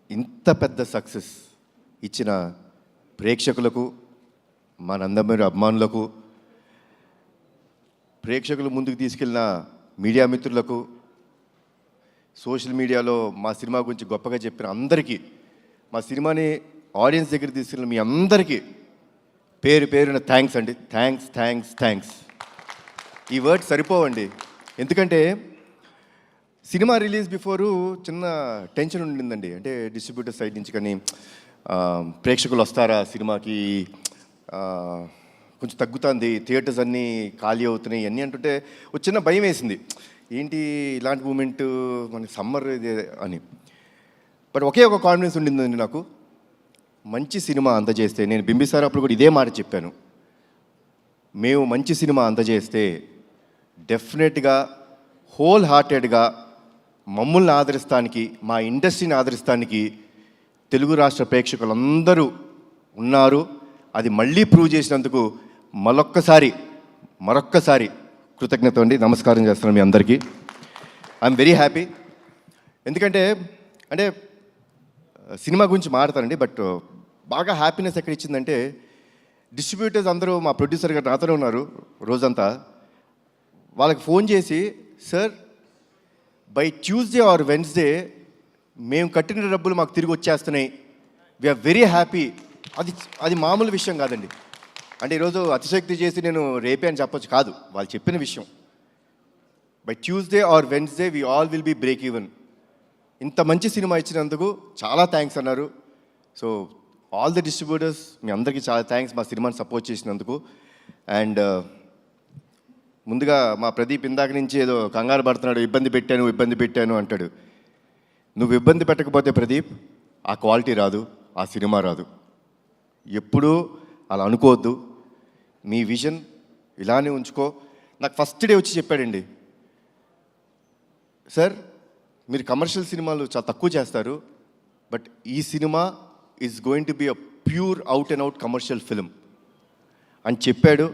ఇంత పెద్ద సక్సెస్ ఇచ్చిన ప్రేక్షకులకు, మా నందమూరి అభిమానులకు, ప్రేక్షకులు ముందుకు తీసుకెళ్ళిన మీడియా మిత్రులకు, సోషల్ మీడియాలో మా సినిమా గురించి గొప్పగా చెప్పిన అందరికీ, మా సినిమాని ఆడియన్స్ దగ్గర తీసుకెళ్ళిన మీ అందరికీ పేరు పేరున థ్యాంక్స్ అండి. Thanks thanks thanks. ఈ వర్డ్స్ సరిపోవండి. ఎందుకంటే సినిమా రిలీజ్ బిఫోరు చిన్న టెన్షన్ ఉండిందండి. అంటే డిస్ట్రిబ్యూటర్ సైడ్ నుంచి కానీ ప్రేక్షకులు వస్తారా సినిమాకి, కొంచెం తగ్గుతుంది, థియేటర్స్ అన్నీ ఖాళీ అవుతున్నాయి అన్నీ అంటుంటే ఒక చిన్న భయం వేసింది. ఏంటి ఇలాంటి మూమెంట్ మనకి సమ్మర్ ఇది అని. బట్ ఒకే ఒక కాన్ఫిడెన్స్ ఉండిందండి నాకు. మంచి సినిమా అందజేస్తే, నేను బింబిసారా అప్పుడు కూడా ఇదే మాట చెప్పాను, మేము మంచి సినిమా అందజేస్తే డెఫినెట్గా హోల్ హార్టెడ్గా మమ్మల్ని ఆదరిస్తానికి, మా ఇండస్ట్రీని ఆదరిస్తానికి తెలుగు రాష్ట్ర ప్రేక్షకులందరూ ఉన్నారు. అది మళ్ళీ ప్రూవ్ చేసినందుకు మరొక్కసారి కృతజ్ఞత అండి. నమస్కారం చేస్తున్నాను మీ అందరికీ. I'm very happy. ఎందుకంటే సినిమా గురించి మాట్లాడతానండి, బట్ బాగా హ్యాపీనెస్ ఎక్కడ ఇచ్చిందంటే డిస్ట్రిబ్యూటర్స్ అందరూ, మా ప్రొడ్యూసర్ గారు నాతోనే ఉన్నారు రోజంతా, వాళ్ళకి ఫోన్ చేసి, sir by Tuesday or Wednesday మేము కట్టిన డబ్బులు మాకు తిరిగి వచ్చేస్తున్నాయి, వీఆర్ వెరీ హ్యాపీ. అది మామూలు విషయం కాదండి. అంటే ఈరోజు అతిశక్తి చేసి నేను రేపే అని చెప్పొచ్చు కాదు, వాళ్ళు చెప్పిన విషయం. By Tuesday or Wednesday we all will be break even. ఇంత మంచి సినిమా ఇచ్చినందుకు చాలా థ్యాంక్స్ అన్నారు. సో ఆల్ ది డిస్ట్రిబ్యూటర్స్, మీ అందరికీ చాలా థ్యాంక్స్ మా సినిమాని సపోర్ట్ చేసినందుకు. అండ్ ముందుగా మా ప్రదీప్ ఇందాక నుంచి ఏదో కంగారు పడుతున్నాడు, ఇబ్బంది పెట్టాను అంటాడు. నువ్వు ఇబ్బంది పెట్టకపోతే ప్రదీప్ ఆ క్వాలిటీ రాదు, ఆ సినిమా రాదు. ఎప్పుడూ అలా అనుకోవద్దు. మీ విజన్ ఇలానే ఉంచుకో. నాకు ఫస్ట్ డే వచ్చి చెప్పాడండి, సార్ మీరు కమర్షియల్ సినిమాలు చాలా తక్కువ చేస్తారు, బట్ ఈ cinema is going to be a pure out and out commercial film అని చెప్పాడు.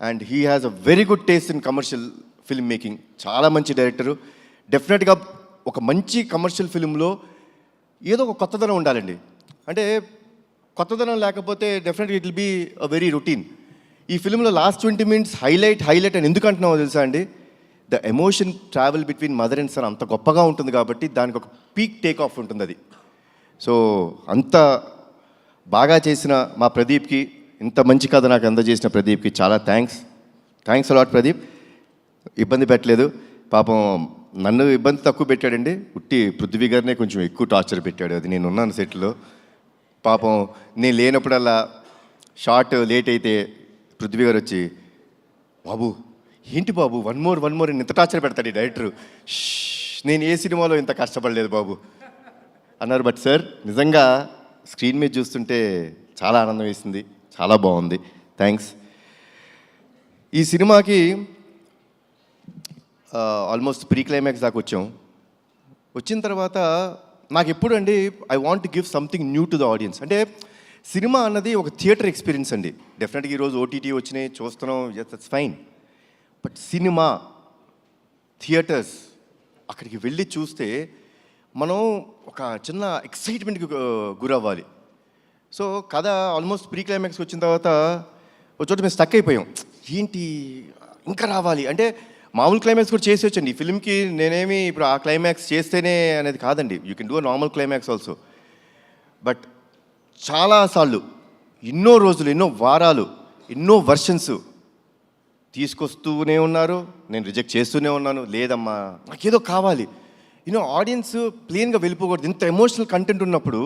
And he has a very good taste in commercial film making. చాలా మంచి డైరెక్టరు. డెఫినెట్గా ఒక మంచి కమర్షియల్ ఫిల్మ్లో ఏదో ఒక కొత్తదనం ఉండాలండి. అంటే కొత్తదనం లేకపోతే డెఫినెట్గా it will be a very routine. ఈ ఫిల్మ్లో లాస్ట్ 20 minutes హైలైట్ అని ఎందుకు అంటున్నామో తెలుసా అండి? The emotion travel between mother and son అంత గొప్పగా ఉంటుంది కాబట్టి దానికి ఒక పీక్ టేక్ ఆఫ్ ఉంటుంది అది. సో అంత బాగా చేసిన మా ప్రదీప్కి, ఇంత మంచి కథ నాకు అందజేసిన ప్రదీప్కి చాలా థ్యాంక్స్ అలాట్ ప్రదీప్. ఇబ్బంది పెట్టలేదు పాపం. నన్ను ఇబ్బంది తక్కువ పెట్టాడండి, ఉట్టి పృథ్వీ గారినే కొంచెం ఎక్కువ టార్చర్ పెట్టాడు. అది నేను ఉన్నాను సెట్లో. పాపం నేను లేనప్పుడల్లా షార్ట్ లేట్ అయితే పృథ్వీ గారు వచ్చి, బాబు ఏంటి బాబు వన్ మోర్ ఇంత టార్చర్ పెడతాడు ఈ డైరెక్టరు, నేను ఏ సినిమాలో ఇంత కష్టపడలేదు బాబు అన్నారు. బట్ సార్ నిజంగా స్క్రీన్ మీద చూస్తుంటే చాలా ఆనందం వేసింది, చాలా బాగుంది. థ్యాంక్స్. ఈ సినిమాకి ఆల్మోస్ట్ ప్రీ క్లైమాక్స్ దాకా వచ్చిన తర్వాత నాకు ఎప్పుడు అండి I want give something new to the audience. అంటే సినిమా అన్నది ఒక థియేటర్ ఎక్స్పీరియన్స్ అండి. డెఫినెట్గా ఈరోజు ఓటీటీ వచ్చినాయి చూస్తున్నాం, yes that's fine. But cinema theatres అక్కడికి వెళ్ళి చూస్తే మనం ఒక చిన్న ఎక్సైట్మెంట్కి గురవ్వాలి. సో కథ ఆల్మోస్ట్ ప్రీ క్లైమాక్స్కి వచ్చిన తర్వాత ఒక చోట మేము స్టక్ అయిపోయాం. ఏంటి ఇంకా రావాలి అంటే మామూలు క్లైమాక్స్ కూడా చేసేవచ్చండి ఈ ఫిల్మ్కి. నేనేమి ఇప్పుడు ఆ క్లైమాక్స్ చేస్తేనే అనేది కాదండి, you can do a normal climax also. But చాలాసార్లు, ఎన్నో రోజులు, ఎన్నో వారాలు, ఎన్నో వర్షన్స్ తీసుకొస్తూనే ఉన్నారు, నేను రిజెక్ట్ చేస్తూనే ఉన్నాను. లేదమ్మా నాకేదో కావాలి, యూనో ఆడియన్స్ ప్లెయిన్గా వెళ్ళిపోకూడదు. ఇంత ఎమోషనల్ కంటెంట్ ఉన్నప్పుడు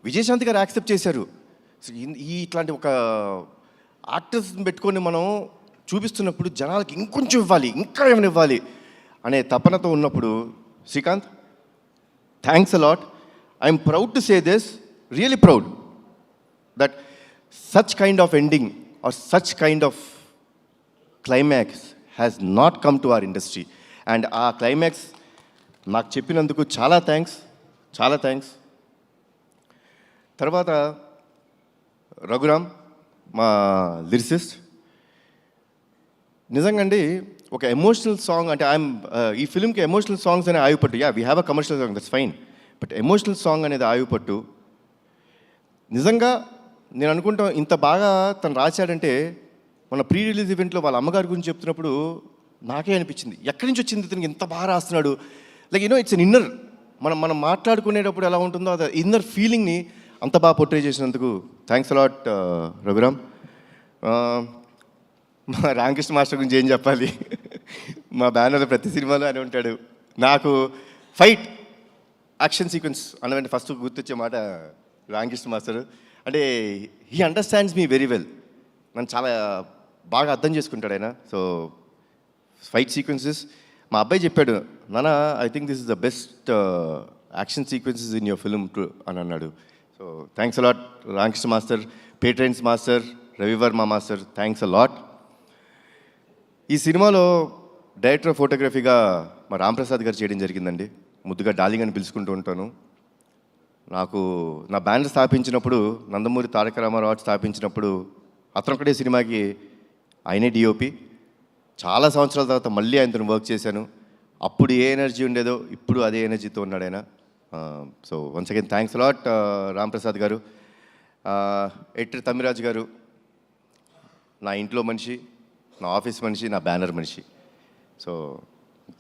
విజయశాంతి గారు యాక్సెప్ట్ చేశారు. ఇట్లాంటి ఒక యాక్టర్స్ని పెట్టుకొని మనం చూపిస్తున్నప్పుడు జనాలకి ఇంకొంచెం ఇవ్వాలి, ఇంకా ఏమైనా ఇవ్వాలి అనే తపనతో ఉన్నప్పుడు, Srikanth thanks a lot. I'm proud to say this, really proud that such kind of ending or such kind of climax has not come to our industry. And ఆ క్లైమాక్స్ నాకు చెప్పినందుకు చాలా థ్యాంక్స్. తర్వాత రఘురామ్ మా లిరిసిస్ట్, నిజంగా అండి ఒక ఎమోషనల్ సాంగ్ అంటే ఈ ఫిల్మ్కి ఎమోషనల్ సాంగ్స్ అనే ఆగిపట్టు. Yeah we have a commercial song, that's fine. But emotional song అనేది ఆయుపట్టు. నిజంగా నేను అనుకుంటాం ఇంత బాగా తను రాశాడంటే మన ప్రీ రిలీజ్ ఈవెంట్లో వాళ్ళ అమ్మగారి గురించి చెప్తున్నప్పుడు నాకే అనిపించింది, ఎక్కడి నుంచి వచ్చింది ఇతనికి ఇంత బాగా రాస్తున్నాడు. లైక్ ఇట్స్ అన్ ఇన్నర్, మనం మనం మాట్లాడుకునేటప్పుడు ఎలా ఉంటుందో అది ఇన్నర్ ఫీలింగ్ని అంత బాగా పోర్ట్రే చేసినందుకు థ్యాంక్స్ అలాట్ రఘురామ్. మా రామకృష్ణ మాస్టర్ గురించి ఏం చెప్పాలి, మా బ్యానర్ ప్రతి సినిమాలో అని ఉంటాడు. నాకు ఫైట్ యాక్షన్ సీక్వెన్స్ అన్నవంటే ఫస్ట్ గుర్తొచ్చే మాట రామకృష్ణ మాస్టర్. అంటే he understands me very well, నన్ను చాలా బాగా అర్థం చేసుకుంటాడు ఆయన. సో ఫైట్ సీక్వెన్సెస్ మా అబ్బాయి చెప్పాడు, నాన్న I think this is the best action sequences in your film అని అన్నాడు. So thanks a lot Ramakrishna master, Peter Hein master, Ravivarma master, thanks a lot. ఈ సినిమాలో డైరెక్టర్ ఆఫ్ ఫోటోగ్రఫీగా మా రాంప్రసాద్ గారు చేయడం జరిగిందండి. ముద్దుగా డార్లింగ్ అని పిలుచుకుంటూ ఉంటాను. నాకు నా బ్యానర్ స్థాపించినప్పుడు, నందమూరి తారక రామారావు స్థాపించినప్పుడు అతనొక్కడే సినిమాకి ఆయనే డిఓపి. చాలా సంవత్సరాల తర్వాత మళ్ళీ ఆయనతో వర్క్ చేశాను. అప్పుడు ఏ ఎనర్జీ ఉండేదో ఇప్పుడు అదే ఎనర్జీతో ఉన్నాడు ఆయన. So once again thanks a lot Ramprasad గారు. ఎడిటర్ తమ్మిరాజు గారు నా ఇంట్లో మనిషి, నా ఆఫీస్ మనిషి, నా బ్యానర్ మనిషి. సో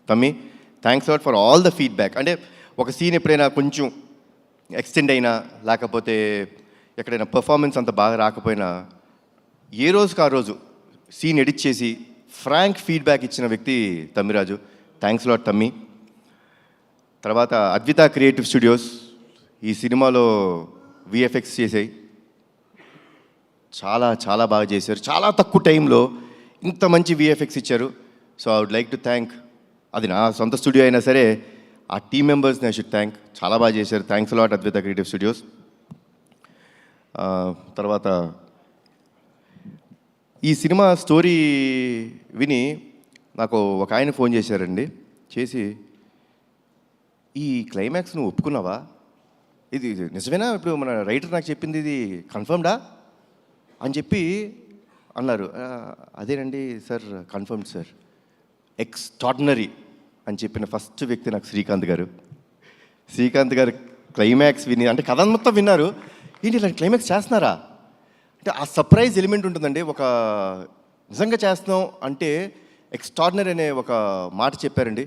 తమ్మి thanks a lot for all the feedback. అంటే ఒక సీన్ ఎప్పుడైనా కొంచెం ఎక్స్టెండ్ అయినా లేకపోతే ఎక్కడైనా పర్ఫార్మెన్స్ అంత బాగా రాకపోయినా ఏ రోజుకి ఆ రోజు సీన్ ఎడిట్ చేసి ఫ్రాంక్ ఫీడ్బ్యాక్ ఇచ్చిన వ్యక్తి తమ్మిరాజు. థ్యాంక్స్ లాట్ తమ్మి. తర్వాత అద్విత క్రియేటివ్ స్టూడియోస్ ఈ సినిమాలో విఎఫ్ఎక్స్ చేసాయి, చాలా చాలా బాగా చేశారు. చాలా తక్కువ టైంలో ఇంత మంచి విఎఫ్ఎక్స్ ఇచ్చారు. So I would like to thank, అది నా సొంత స్టూడియో అయినా సరే ఆ టీమ్ మెంబర్స్ని ఐ షుడ్ థ్యాంక్. చాలా బాగా చేశారు. Thanks a lot Advitha creative studios. తర్వాత ఈ సినిమా స్టోరీ విని నాకు ఒక ఆయన ఫోన్ చేశారండి. చేసి ఈ క్లైమాక్స్ నువ్వు ఒప్పుకున్నావా, ఇది నిజమేనా, ఇప్పుడు మన రైటర్ నాకు చెప్పింది ఇది కన్ఫర్మ్డా అని చెప్పి అన్నారు. అదేనండి సార్, కన్ఫర్మ్డ్ సార్, ఎక్స్ట్రాడినరీ అని చెప్పిన ఫస్ట్ వ్యక్తి నాకు శ్రీకాంత్ గారు. శ్రీకాంత్ గారు క్లైమాక్స్ విని, అంటే కథ మొత్తం విన్నారు, ఏంటి ఇలాంటి క్లైమాక్స్ చేస్తున్నారా అంటే ఆ సర్ప్రైజ్ ఎలిమెంట్ ఉంటుందండి. ఒక నిజంగా చేస్తున్నాం అంటే ఎక్స్ట్రాడినరీ అనే ఒక మాట చెప్పారండి.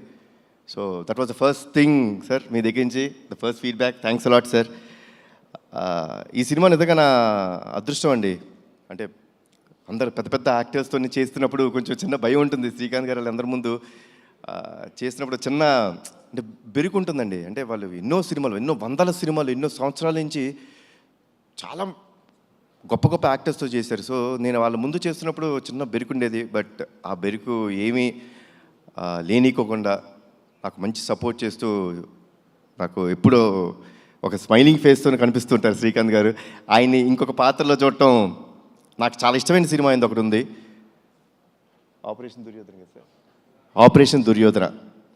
So that was the first thing sir, మీ దగ్గర నుంచి the first feedback. Thanks a lot sir. ఈ సినిమా నిజంగా నా అదృష్టం అండి. అంటే అందరు పెద్ద పెద్ద యాక్టర్స్తో చేస్తున్నప్పుడు కొంచెం చిన్న భయం ఉంటుంది. శ్రీకాంత్ గారు వాళ్ళందరి ముందు చేసినప్పుడు చిన్న అంటే బెరుకుంటుందండి. అంటే వాళ్ళు ఎన్నో సినిమాలు, ఎన్నో వందల సినిమాలు, ఎన్నో సంవత్సరాల నుంచి చాలా గొప్ప గొప్ప యాక్టర్స్తో చేశారు. సో నేను వాళ్ళ ముందు చేస్తున్నప్పుడు చిన్న బెరుకుండేది. బట్ ఆ బెరుకు ఏమీ లేనికోకుండా నాకు మంచి సపోర్ట్ చేస్తూ నాకు ఎప్పుడో ఒక స్మైలింగ్ ఫేస్తో కనిపిస్తుంటారు శ్రీకాంత్ గారు. ఆయన్ని ఇంకొక పాత్రలో చూడటం నాకు చాలా ఇష్టమైన సినిమా అయింది ఒకటి ఉంది, ఆపరేషన్ దుర్యోధన కదా సార్. ఆపరేషన్ దుర్యోధన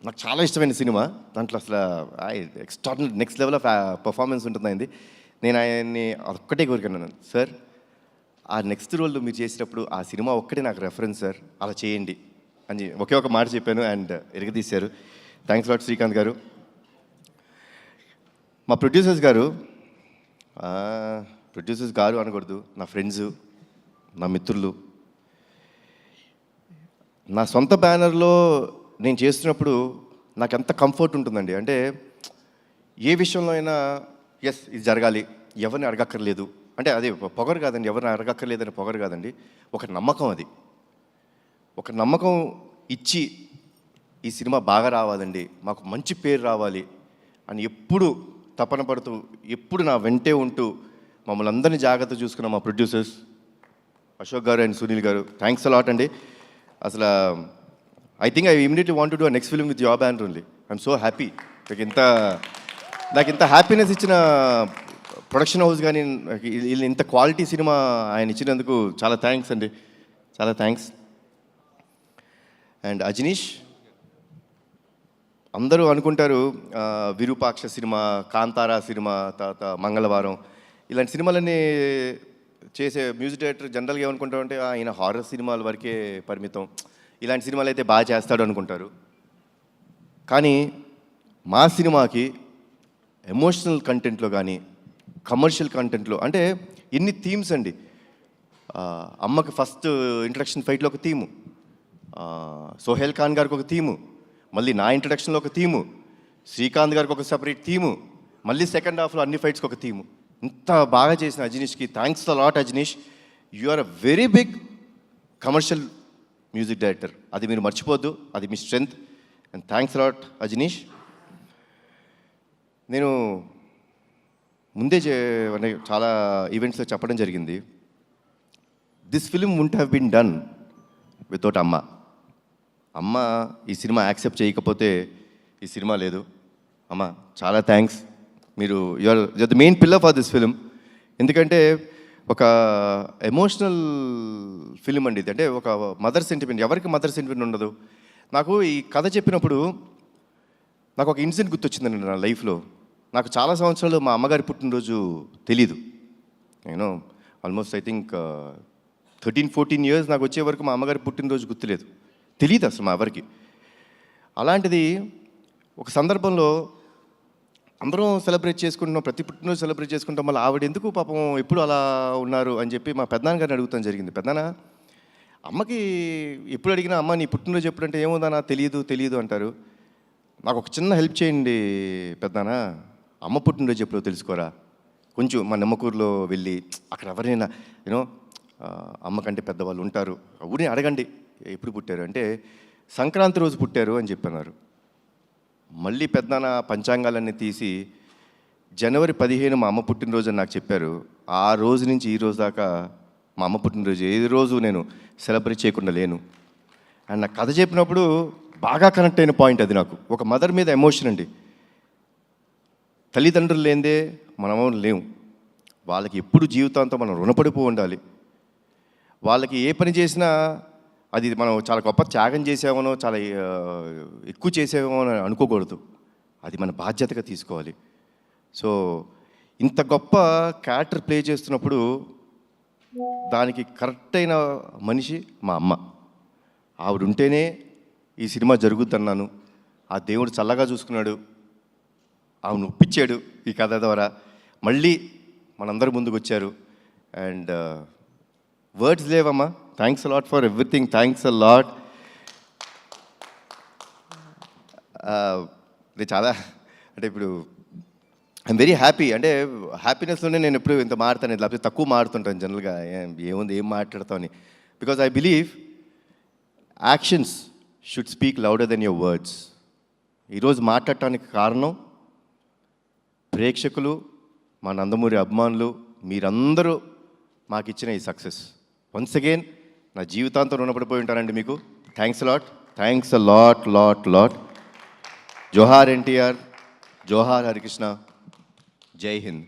నాకు చాలా ఇష్టమైన సినిమా. దాంట్లో అసలు extraordinary next level of performance ఉంటుంది అయింది. నేను ఆయన్ని ఒక్కటే కోరుకున్నాను, సార్ ఆ నెక్స్ట్ రోల్ మీరు చేసేటప్పుడు ఆ సినిమా ఒక్కటే నాకు రెఫరెన్స్ సార్, అలా చేయండి అని ఒకే ఒక మాట చెప్పాను అండ్ ఎరగదీశారు. థ్యాంక్స్ లాట్ శ్రీకాంత్ గారు. మా ప్రొడ్యూసర్స్ గారు అనకూడదు, నా ఫ్రెండ్స్, నా మిత్రులు. నా సొంత బ్యానర్లో నేను చేస్తున్నప్పుడు నాకు ఎంత కంఫర్ట్ ఉంటుందండి. అంటే ఏ విషయంలో అయినా ఎస్ ఇది జరగాలి, ఎవరిని అడగక్కర్లేదు, అంటే అదే పొగరు కాదండి, ఎవరిని అడగక్కర్లేదని పొగరు కాదండి, ఒక నమ్మకం. అది ఒక నమ్మకం ఇచ్చి ఈ సినిమా బాగా రావాలండి, మాకు మంచి పేరు రావాలి అని ఎప్పుడు తపన పడుతూ ఎప్పుడు నా వెంటే ఉంటూ మమ్మల్ని అందరినీ జాగ్రత్త చూసుకున్న మా ప్రొడ్యూసర్స్ అశోక్ గారు అండ్ సునీల్ గారు, థ్యాంక్స్ అలాట్ అండి. అసలు I think I immediately want to do next film with your banner only. I'm so happy. నాకు ఇంత హ్యాపీనెస్ ఇచ్చిన ప్రొడక్షన్ హౌస్ కానీ ఇంత క్వాలిటీ సినిమా ఆయన ఇచ్చినందుకు చాలా థ్యాంక్స్ అండి, చాలా థ్యాంక్స్. అండ్ అజనీష్, అందరూ అనుకుంటారు విరూపాక్ష సినిమా, కాంతారా సినిమా, తర్వాత మంగళవారం ఇలాంటి సినిమాలన్నీ చేసే మ్యూజిక్ డైరెక్టర్ జనరల్గా ఏమనుకుంటారంటే ఆయన హారర్ సినిమాల వరకే పరిమితం, ఇలాంటి సినిమాలు అయితే బాగా చేస్తాడు అనుకుంటారు. కానీ మా సినిమాకి ఎమోషనల్ కంటెంట్లో కానీ కమర్షియల్ కంటెంట్లో అంటే ఎన్ని థీమ్స్ అండి. అమ్మకి ఫస్ట్ ఇంట్రడక్షన్ ఫైట్లో ఒక థీము, సోహెల్ ఖాన్ గారికి ఒక థీము, మళ్ళీ నా ఇంట్రడక్షన్లో ఒక థీము, శ్రీకాంత్ గారికి ఒక సెపరేట్ థీము, మళ్ళీ సెకండ్ హాఫ్లో అన్ని ఫైట్స్కి ఒక థీము. ఇంత బాగా చేసిన అజనీష్కి thanks a lot Ajaneesh. You are a very big commercial music director. అది మీరు మర్చిపోద్దు, అది మీ strength. And thanks lot Ajaneesh. నేను ముందే చాలా ఈవెంట్స్లో చెప్పడం జరిగింది, this film won't have been done without అమ్మ. అమ్మ ఈ సినిమా యాక్సెప్ట్ చేయకపోతే ఈ సినిమా లేదు. అమ్మ చాలా థ్యాంక్స్. మీరు you're the main pillar for this film. ఎందుకంటే ఒక ఎమోషనల్ ఫిలిం అండి ఇది. అంటే ఒక మదర్ సెంటిమెంట్. ఎవరికి మదర్ సెంటిమెంట్ ఉండదు? నాకు ఈ కథ చెప్పినప్పుడు నాకు ఒక ఇన్సిడెంట్ గుర్తొచ్చిందండి నా లైఫ్లో. నాకు చాలా సంవత్సరాలు మా అమ్మగారి పుట్టినరోజు తెలీదు. నేను ఆల్మోస్ట్ ఐ థింక్ 13-14 ఇయర్స్ నాకు వచ్చే వరకు మా అమ్మగారి పుట్టినరోజు గుర్తులేదు, తెలియదు అసలు మా ఎవరికి. అలాంటిది ఒక సందర్భంలో అందరం సెలబ్రేట్ చేసుకుంటున్నాం, ప్రతి పుట్టినరోజు సెలబ్రేట్ చేసుకుంటాం. మళ్ళీ ఆవిడ ఎందుకు పాపం ఎప్పుడు అలా ఉన్నారు అని చెప్పి మా పెద్దనాన్న గారిని అడుగుతాం జరిగింది. పెద్దనాన్న, అమ్మకి ఎప్పుడు అడిగినా అమ్మ నీ పుట్టినరోజు ఎప్పుడంటే ఏముందన్నా తెలియదు అంటారు. నాకు ఒక చిన్న హెల్ప్ చేయండి పెద్దనాన్న, అమ్మ పుట్టినరోజు ఎప్పుడో తెలుసుకోరా. కొంచెం మా నిమ్మకూరులో వెళ్ళి అక్కడ ఎవరైనా యూనో అమ్మ కంటే పెద్దవాళ్ళు ఉంటారు, ఊరిని అడగండి ఎప్పుడు పుట్టారు అంటే సంక్రాంతి రోజు పుట్టారు అని చెప్పన్నారు. మళ్ళీ పెద్దనాన్న పంచాంగాలన్నీ తీసి జనవరి 15 మా అమ్మ పుట్టినరోజు అని నాకు చెప్పారు. ఆ రోజు నుంచి ఈ రోజు దాకా మా అమ్మ పుట్టినరోజు ఏ రోజు నేను సెలబ్రేట్ చేయకుండా లేను. అండ్ నాకు కథ చెప్పినప్పుడు బాగా కనెక్ట్ అయిన పాయింట్ అది. నాకు ఒక మదర్ మీద ఎమోషన్ అండి. తల్లిదండ్రులు లేనిదే మనము లేము. వాళ్ళకి ఎప్పుడు జీవితాంతం మనం రుణపడిపో ఉండాలి. వాళ్ళకి ఏ పని చేసినా అది మనం చాలా గొప్ప త్యాగం చేసామనో చాలా ఎక్కువ చేసామో అని అనుకోకూడదు. అది మన బాధ్యతగా తీసుకోవాలి. సో ఇంత గొప్ప క్యారెక్టర్ ప్లే చేస్తున్నప్పుడు దానికి కరెక్ట్ అయిన మనిషి మా అమ్మ. ఆవిడ ఉంటేనే ఈ సినిమా జరుగుద్దన్నాను. ఆ దేవుడు చల్లగా చూసుకున్నాడు, ఆవిడ ఒప్పించాడు ఈ కథ ద్వారా. మళ్ళీ మనందరి ముందుకు వచ్చారు. అండ్ వర్డ్స్ లేవమ్మా. Thanks a lot for everything. Thanks a lot. నేను చాలా అంటే ఇప్పుడు ఐఎమ్ వెరీ హ్యాపీ. అంటే హ్యాపీనెస్లోనే నేను ఎప్పుడు ఇంత మాడతాను, లేకపోతే తక్కువ మాడుతుంటాను జనరల్గా. ఏముంది ఏం మాట్లాడతామని. Because I believe actions should speak louder than your words. ఈరోజు మాట్లాడటానికి కారణం ప్రేక్షకులు, మా నందమూరి అభిమానులు, మీరందరూ మాకు ఇచ్చిన ఈ సక్సెస్. వన్స్ అగైన్ నా జీవితాంతం రుణపడిపోయి ఉంటానండి మీకు. Thanks lot. Thanks a lot lot lot. జోహార్ ఎన్టీఆర్, జోహార్ హరికృష్ణ, జై హింద్.